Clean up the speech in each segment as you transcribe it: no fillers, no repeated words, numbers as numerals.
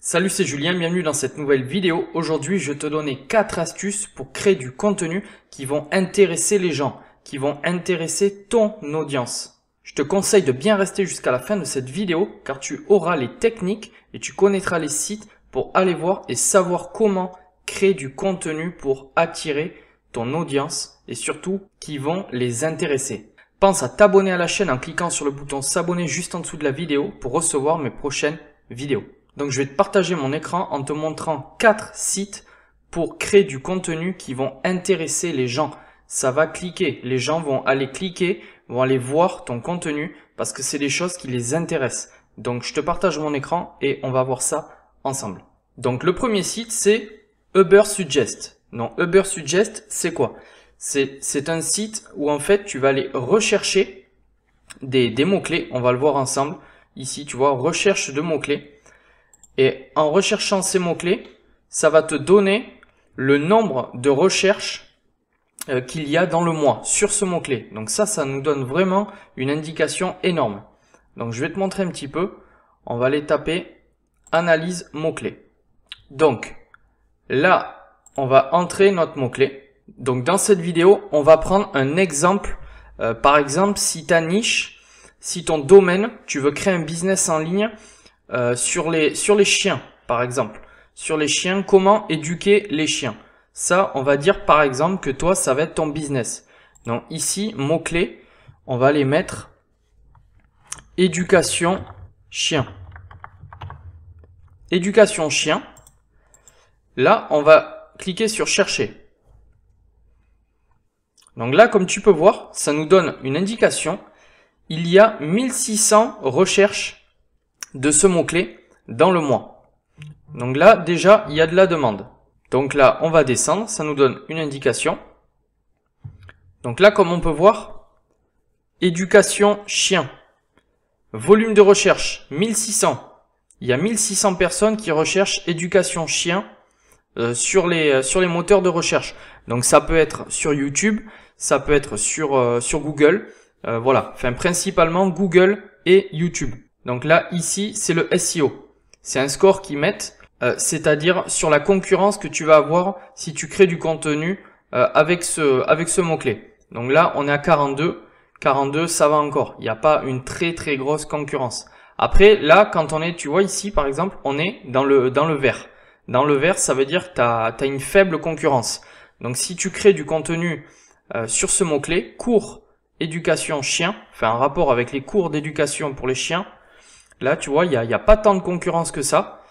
Salut, c'est Julien, bienvenue dans cette nouvelle vidéo. Aujourd'hui, je vais te donner 4 astuces pour créer du contenu qui vont intéresser les gens, qui vont intéresser ton audience. Je te conseille de bien rester jusqu'à la fin de cette vidéo car tu auras les techniques et tu connaîtras les sites pour aller voir et savoir comment créer du contenu pour attirer ton audience et surtout qui vont les intéresser. Pense à t'abonner à la chaîne en cliquant sur le bouton s'abonner juste en dessous de la vidéo pour recevoir mes prochaines vidéos. Donc je vais te partager mon écran en te montrant 4 sites pour créer du contenu qui vont intéresser les gens. Ça va cliquer, les gens vont aller cliquer, vont aller voir ton contenu parce que c'est des choses qui les intéressent. Donc je te partage mon écran et on va voir ça ensemble. Donc le premier site c'est Ubersuggest. Donc Ubersuggest c'est quoi? C'est un site où en fait tu vas aller rechercher des mots-clés. On va le voir ensemble. Ici tu vois, recherche de mots-clés. Et en recherchant ces mots-clés, ça va te donner le nombre de recherches qu'il y a dans le mois sur ce mot-clé. Donc ça nous donne vraiment une indication énorme. Donc je vais te montrer un petit peu. On va aller taper analyse mots-clés. Donc là, on va entrer notre mot-clé. Donc dans cette vidéo, on va prendre un exemple. Par exemple, si ta niche, si ton domaine, tu veux créer un business en ligne, sur les chiens, par exemple. Sur les chiens, comment éduquer les chiens. Ça, on va dire par exemple que toi, ça va être ton business. Donc ici, mots-clés, on va les mettre éducation chien. Éducation chien. Là, on va cliquer sur chercher. Donc là, comme tu peux voir, ça nous donne une indication. Il y a 1600 recherches de ce mot-clé dans le mois. Donc là, déjà, il y a de la demande. Donc là, on va descendre, ça nous donne une indication. Donc là, comme on peut voir, éducation chien. Volume de recherche, 1600. Il y a 1600 personnes qui recherchent éducation chien sur les moteurs de recherche. Donc ça peut être sur YouTube, ça peut être sur Google. Voilà, enfin principalement Google et YouTube. Donc là, ici, c'est le SEO. C'est un score qu'ils mettent, c'est-à-dire sur la concurrence que tu vas avoir si tu crées du contenu avec ce mot-clé. Donc là, on est à 42. 42, ça va encore. Il n'y a pas une très grosse concurrence. Après, là, quand on est, tu vois ici, par exemple, on est dans le vert. Dans le vert, ça veut dire que tu as une faible concurrence. Donc si tu crées du contenu sur ce mot-clé, cours éducation chien, enfin un rapport avec les cours d'éducation pour les chiens, là, tu vois, il y a pas tant de concurrence que ça.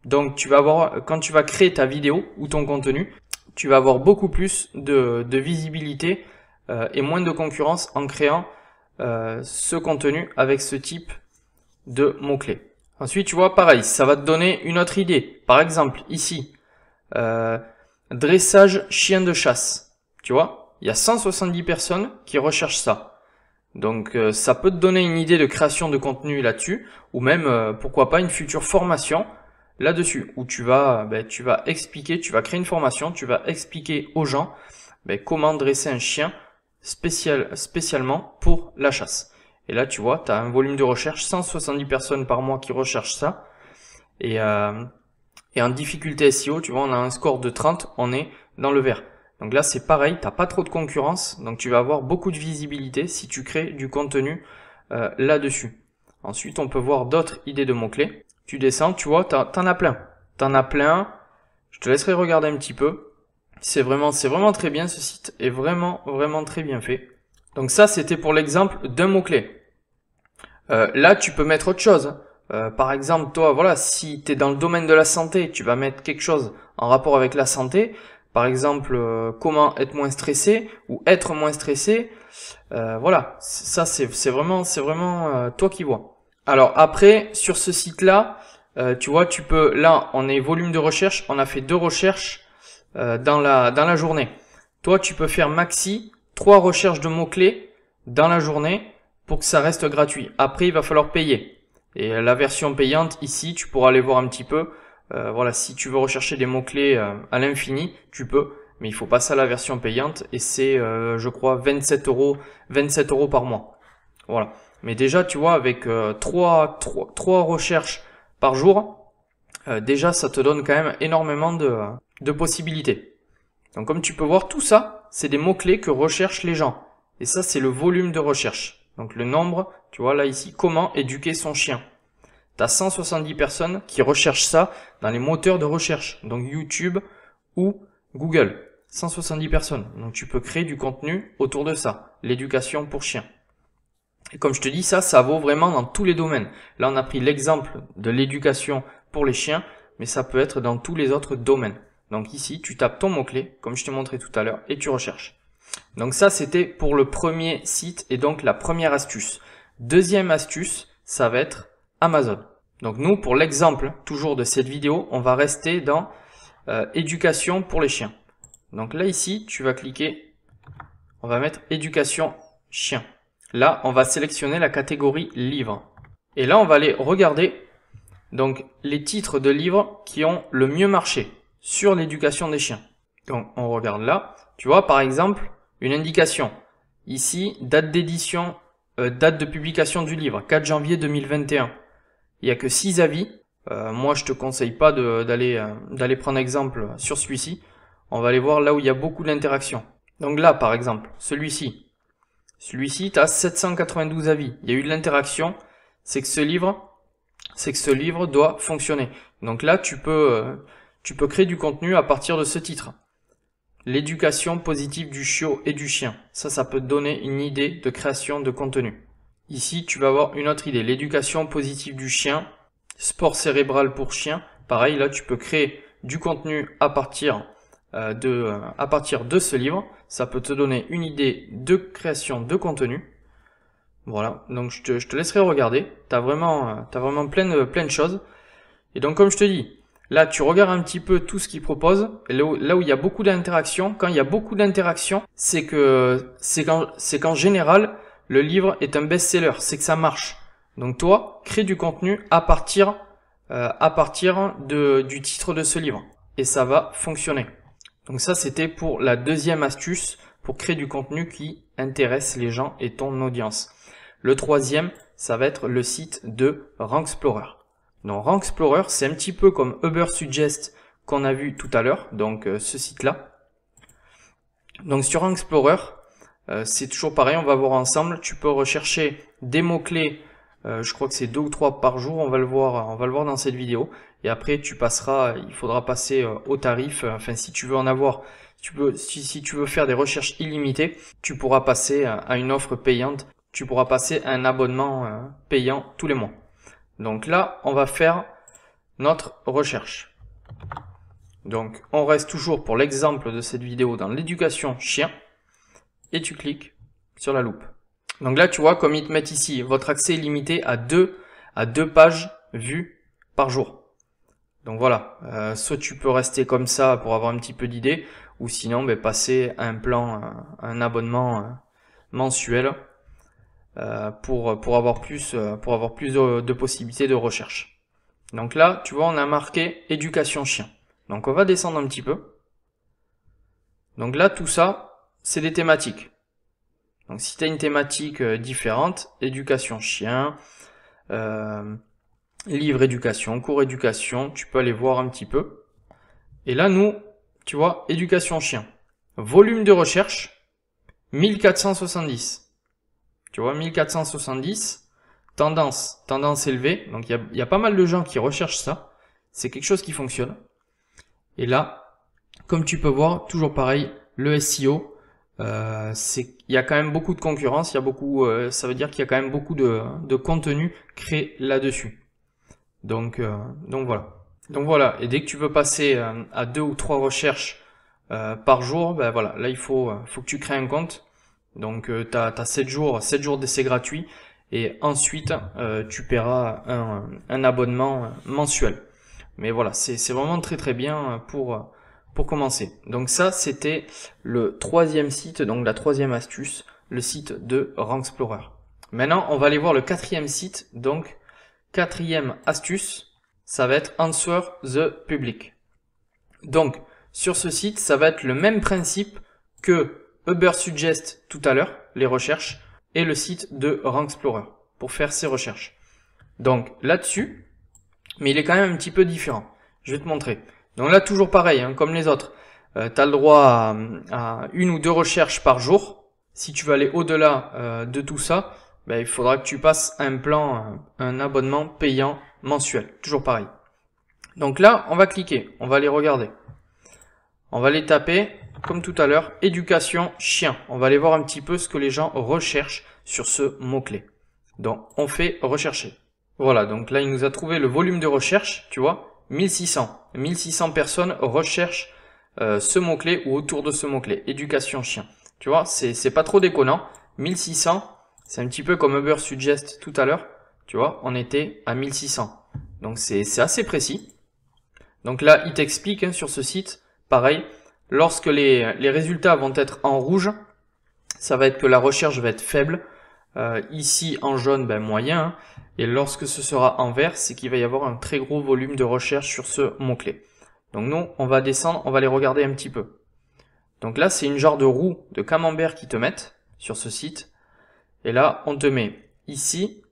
Donc, tu vas avoir, quand tu vas créer ta vidéo ou ton contenu, tu vas avoir beaucoup plus de visibilité et moins de concurrence en créant ce contenu avec ce type de mots-clés. Ensuite, tu vois, pareil, ça va te donner une autre idée. Par exemple, ici, dressage chien de chasse. Tu vois, il y a 170 personnes qui recherchent ça. Donc ça peut te donner une idée de création de contenu là-dessus, ou même pourquoi pas une future formation là-dessus, où tu vas expliquer, tu vas créer une formation, tu vas expliquer aux gens comment dresser un chien spécialement pour la chasse. Et là tu vois, tu as un volume de recherche, 170 personnes par mois qui recherchent ça, et en difficulté SEO, tu vois, on a un score de 30, on est dans le vert. Donc là, c'est pareil, tu n'as pas trop de concurrence, donc tu vas avoir beaucoup de visibilité si tu crées du contenu là-dessus. Ensuite, on peut voir d'autres idées de mots-clés. Tu descends, tu vois, t'en as plein. T'en as plein. Je te laisserai regarder un petit peu. C'est vraiment très bien, ce site est vraiment très bien fait. Donc ça, c'était pour l'exemple d'un mot-clé. Là, tu peux mettre autre chose. Par exemple, toi, voilà, si tu es dans le domaine de la santé, tu vas mettre quelque chose en rapport avec la santé. Par exemple, comment être moins stressé ou être moins stressé. Voilà, ça c'est vraiment toi qui vois. Alors après, sur ce site-là, tu vois, tu peux, là, on est volume de recherche, on a fait 2 recherches dans la journée. Toi, tu peux faire maxi 3 recherches de mots-clés dans la journée pour que ça reste gratuit. Après, il va falloir payer. Et la version payante, ici, tu pourras aller voir un petit peu. Voilà, si tu veux rechercher des mots-clés à l'infini, tu peux, mais il faut passer à la version payante et c'est, je crois, 27 euros par mois. Voilà. Mais déjà, tu vois, avec 3 recherches par jour, déjà ça te donne quand même énormément de possibilités. Donc comme tu peux voir, tout ça, c'est des mots-clés que recherchent les gens. Et ça, c'est le volume de recherche. Donc le nombre, tu vois là ici, comment éduquer son chien. Tu as 170 personnes qui recherchent ça dans les moteurs de recherche, donc YouTube ou Google. 170 personnes. Donc tu peux créer du contenu autour de ça, l'éducation pour chiens. Et comme je te dis, ça vaut vraiment dans tous les domaines. Là, on a pris l'exemple de l'éducation pour les chiens, mais ça peut être dans tous les autres domaines. Donc ici, tu tapes ton mot-clé, comme je t'ai montré tout à l'heure, et tu recherches. Donc ça, c'était pour le premier site et donc la première astuce. Deuxième astuce, ça va être Amazon. Donc nous, pour l'exemple toujours de cette vidéo, on va rester dans éducation pour les chiens. Donc là, ici, tu vas cliquer, on va mettre éducation chien. Là, on va sélectionner la catégorie livres. Et là, on va aller regarder donc les titres de livres qui ont le mieux marché sur l'éducation des chiens. Donc on regarde là, tu vois par exemple une indication. Ici, date d'édition, date de publication du livre, 4 janvier 2021. Il n'y a que 6 avis. Moi, je te conseille pas d'aller prendre exemple sur celui-ci. On va aller voir là où il y a beaucoup d'interactions. Donc là, par exemple, celui-ci, tu as 792 avis. Il y a eu de l'interaction. C'est que ce livre doit fonctionner. Donc là, tu peux créer du contenu à partir de ce titre. L'éducation positive du chiot et du chien. Ça peut te donner une idée de création de contenu. Ici, tu vas avoir une autre idée. L'éducation positive du chien, sport cérébral pour chien. Pareil, là, tu peux créer du contenu à partir de ce livre. Ça peut te donner une idée de création de contenu. Voilà, donc je te laisserai regarder. T'as vraiment plein de choses. Et donc, comme je te dis, là, tu regardes un petit peu tout ce qu'ils proposent. Et là où il y a beaucoup d'interactions, quand il y a beaucoup d'interactions, c'est qu'en général, le livre est un best-seller, c'est que ça marche. Donc toi, crée du contenu à partir du titre de ce livre. Et ça va fonctionner. Donc ça, c'était pour la deuxième astuce pour créer du contenu qui intéresse les gens et ton audience. Le troisième, ça va être le site de Rank-Explorer. Donc Rank-Explorer, c'est un petit peu comme Ubersuggest qu'on a vu tout à l'heure, donc ce site-là. Donc sur Rank-Explorer, c'est toujours pareil, on va voir ensemble. Tu peux rechercher des mots-clés, je crois que c'est 2 ou 3 par jour, on va le voir dans cette vidéo. Et après, il faudra passer au tarif. Enfin, si tu veux en avoir, si tu veux faire des recherches illimitées, tu pourras passer à une offre payante. Tu pourras passer à un abonnement payant tous les mois. Donc là, on va faire notre recherche. Donc, on reste toujours pour l'exemple de cette vidéo dans l'éducation chien. Et tu cliques sur la loupe. Donc là, tu vois, comme ils te mettent ici, votre accès est limité à 2 pages vues par jour. Donc voilà, soit tu peux rester comme ça pour avoir un petit peu d'idée, ou sinon passer à un abonnement mensuel pour avoir plus de possibilités de recherche. Donc là, tu vois, on a marqué éducation chien. Donc on va descendre un petit peu. Donc là, tout ça, c'est des thématiques. Donc si tu as une thématique différente, éducation chien, livre éducation, cours éducation, tu peux aller voir un petit peu. Et là, nous, tu vois, éducation chien. Volume de recherche, 1470. Tu vois, 1470. Tendance élevée. Donc il y a pas mal de gens qui recherchent ça. C'est quelque chose qui fonctionne. Et là, comme tu peux voir, toujours pareil, le SEO, il y a quand même beaucoup de concurrence, ça veut dire qu'il y a quand même beaucoup de contenu créé là-dessus. Donc voilà. Et dès que tu veux passer à 2 ou 3 recherches par jour, voilà, là il faut que tu crées un compte. Donc tu as 7 jours d'essai gratuit et ensuite tu paieras un abonnement mensuel. Mais voilà, c'est vraiment très très bien pour commencer. Donc ça, c'était le troisième site, donc la troisième astuce, le site de Rank-Explorer. Maintenant, on va aller voir le quatrième site. Donc, quatrième astuce, ça va être Answer the Public. Donc, sur ce site, ça va être le même principe que Ubersuggest tout à l'heure, les recherches, et le site de Rank-Explorer pour faire ses recherches. Donc, là-dessus, mais il est quand même un petit peu différent. Je vais te montrer. Donc là, toujours pareil, hein, comme les autres. Tu as le droit à 1 ou 2 recherches par jour. Si tu veux aller au-delà de tout ça, ben, il faudra que tu passes un plan, un abonnement payant mensuel. Toujours pareil. Donc là, on va cliquer, on va les regarder. On va les taper, comme tout à l'heure, éducation chien. On va aller voir un petit peu ce que les gens recherchent sur ce mot-clé. Donc, on fait rechercher. Voilà, donc là, il nous a trouvé le volume de recherche, tu vois, 1600. 1600 personnes recherchent ce mot-clé ou autour de ce mot-clé, éducation chien. Tu vois, c'est pas trop déconnant. 1600, c'est un petit peu comme Uber Suggest tout à l'heure. Tu vois, on était à 1600. Donc, c'est assez précis. Donc là, il t'explique hein, sur ce site, pareil, lorsque les résultats vont être en rouge, ça va être que la recherche va être faible. Ici, en jaune, ben, moyen. Hein, et lorsque ce sera en vert, c'est qu'il va y avoir un très gros volume de recherche sur ce mot-clé. Donc nous, on va descendre, on va les regarder un petit peu. Donc là, c'est une genre de roue de camembert qui te mettent sur ce site. Et là, on te met ici,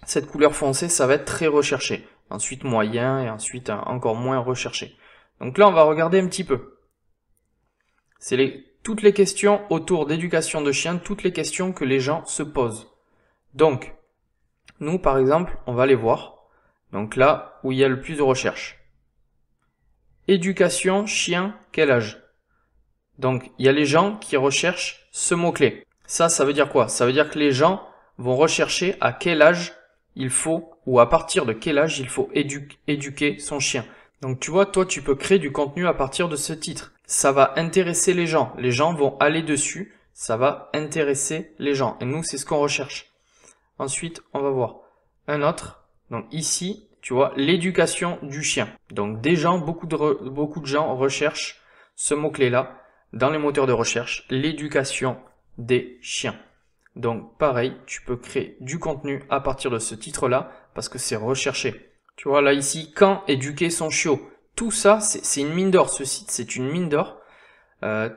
cette couleur foncée, ça va être très recherché. Ensuite moyen et ensuite encore moins recherché. Donc là, on va regarder un petit peu. C'est toutes les questions autour d'éducation de chien, toutes les questions que les gens se posent. Donc, nous, par exemple, on va les voir. Donc là, où il y a le plus de recherches. Éducation, chien, quel âge? Donc, il y a les gens qui recherchent ce mot-clé. Ça veut dire quoi? Ça veut dire que les gens vont rechercher à quel âge il faut, ou à partir de quel âge il faut éduquer son chien. Donc tu vois, toi tu peux créer du contenu à partir de ce titre. Ça va intéresser les gens vont aller dessus, ça va intéresser les gens. Et nous, c'est ce qu'on recherche. Ensuite, on va voir un autre. Donc ici, tu vois, l'éducation du chien. Donc des gens, beaucoup de gens recherchent ce mot-clé-là dans les moteurs de recherche, l'éducation des chiens. Donc pareil, tu peux créer du contenu à partir de ce titre-là parce que c'est recherché. Tu vois là ici, quand éduquer son chiot. Tout ça, c'est une mine d'or. Ce site, c'est une mine d'or.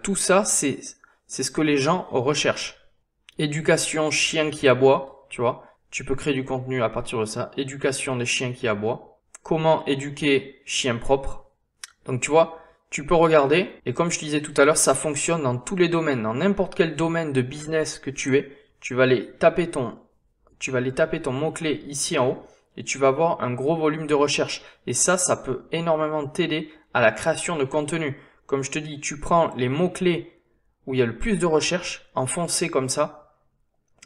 Tout ça, c'est ce que les gens recherchent. Éducation chien qui aboie, tu vois. Tu peux créer du contenu à partir de ça. Éducation des chiens qui aboient. Comment éduquer chien propre. Donc tu vois, tu peux regarder. Et comme je te disais tout à l'heure, ça fonctionne dans tous les domaines. Dans n'importe quel domaine de business que tu es. Tu vas aller taper ton mot-clé ici en haut et tu vas avoir un gros volume de recherche. Et ça peut énormément t'aider à la création de contenu. Comme je te dis, tu prends les mots-clés où il y a le plus de recherche, en foncé comme ça,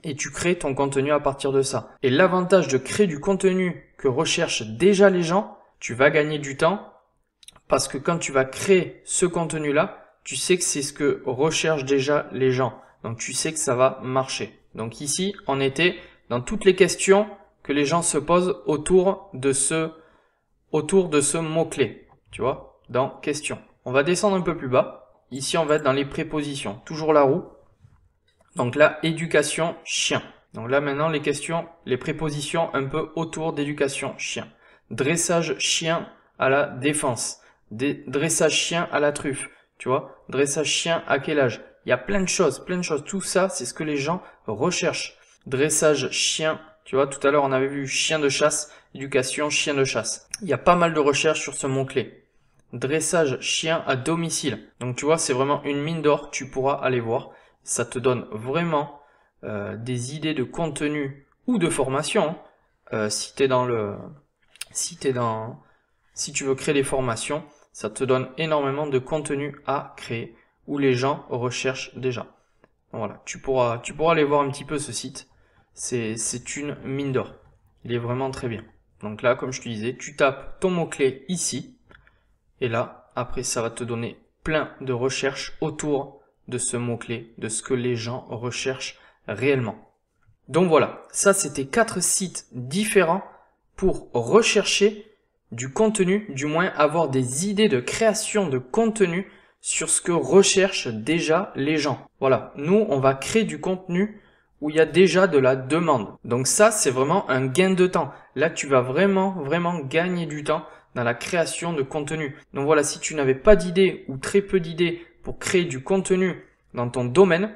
et tu crées ton contenu à partir de ça. Et l'avantage de créer du contenu que recherchent déjà les gens, tu vas gagner du temps parce que quand tu vas créer ce contenu-là, tu sais que c'est ce que recherchent déjà les gens. Donc tu sais que ça va marcher. Donc ici, on était dans toutes les questions que les gens se posent autour de ce mot-clé. Tu vois, dans questions. On va descendre un peu plus bas. Ici, on va être dans les prépositions. Toujours la roue. Donc là, éducation chien. Donc là, maintenant, les questions, les prépositions un peu autour d'éducation chien. Dressage chien à la défense. Dressage chien à la truffe. Tu vois, dressage chien à quel âge? Il y a plein de choses. Tout ça, c'est ce que les gens recherchent. Dressage chien, tu vois, tout à l'heure, on avait vu chien de chasse, éducation chien de chasse. Il y a pas mal de recherches sur ce mot-clé. Dressage chien à domicile. Donc, tu vois, c'est vraiment une mine d'or. Tu pourras aller voir. Ça te donne vraiment des idées de contenu ou de formation. Si tu veux créer des formations, ça te donne énormément de contenu à créer où les gens recherchent déjà. Voilà, tu pourras aller voir un petit peu ce site. C'est une mine d'or. Il est vraiment très bien. Donc là, comme je te disais, tu tapes ton mot-clé ici. Et là, après, ça va te donner plein de recherches autour de ce mot-clé, de ce que les gens recherchent réellement. Donc voilà, ça c'était 4 sites différents pour rechercher du contenu, du moins avoir des idées de création de contenu sur ce que recherchent déjà les gens. Voilà, nous on va créer du contenu où il y a déjà de la demande. Donc ça c'est vraiment un gain de temps. Là tu vas vraiment gagner du temps dans la création de contenu. Donc voilà, si tu n'avais pas d'idées ou très peu d'idées pour créer du contenu dans ton domaine,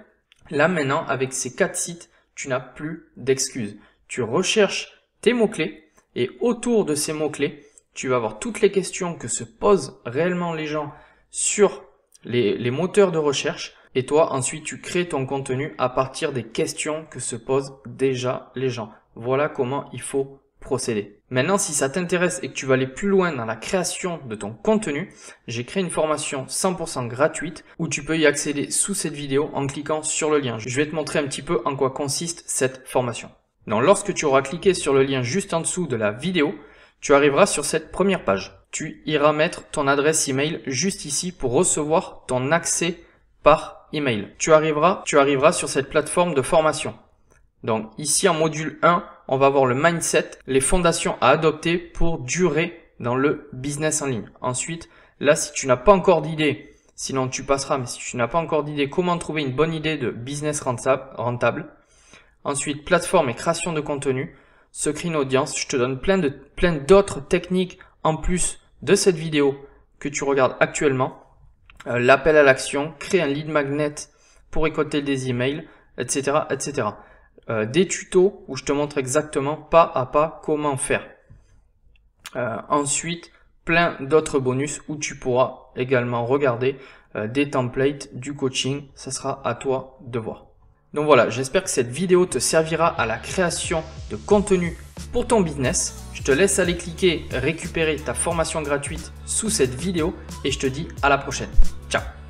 là maintenant avec ces 4 sites, tu n'as plus d'excuses. Tu recherches tes mots-clés et autour de ces mots-clés, tu vas avoir toutes les questions que se posent réellement les gens sur les moteurs de recherche. Et toi, ensuite, tu crées ton contenu à partir des questions que se posent déjà les gens. Voilà comment il faut procéder. Maintenant, si ça t'intéresse et que tu vas aller plus loin dans la création de ton contenu, j'ai créé une formation 100% gratuite où tu peux y accéder sous cette vidéo en cliquant sur le lien. Je vais te montrer un petit peu en quoi consiste cette formation. Donc, lorsque tu auras cliqué sur le lien juste en dessous de la vidéo, tu arriveras sur cette première page. Tu iras mettre ton adresse email juste ici pour recevoir ton accès par email. Tu arriveras sur cette plateforme de formation. Donc ici en module 1, on va voir le mindset, les fondations à adopter pour durer dans le business en ligne. Ensuite, là si tu n'as pas encore d'idée, sinon tu passeras, mais si tu n'as pas encore d'idée, comment trouver une bonne idée de business rentable. Ensuite, plateforme et création de contenu, secret une audience. Je te donne plein d'autres techniques en plus de cette vidéo que tu regardes actuellement. L'appel à l'action, créer un lead magnet pour récolter des emails, etc., etc. Des tutos où je te montre exactement pas à pas comment faire. Ensuite, plein d'autres bonus où tu pourras également regarder des templates, du coaching. Ça sera à toi de voir. Donc voilà, j'espère que cette vidéo te servira à la création de contenu pour ton business. Je te laisse aller cliquer, récupérer ta formation gratuite sous cette vidéo et je te dis à la prochaine. Ciao!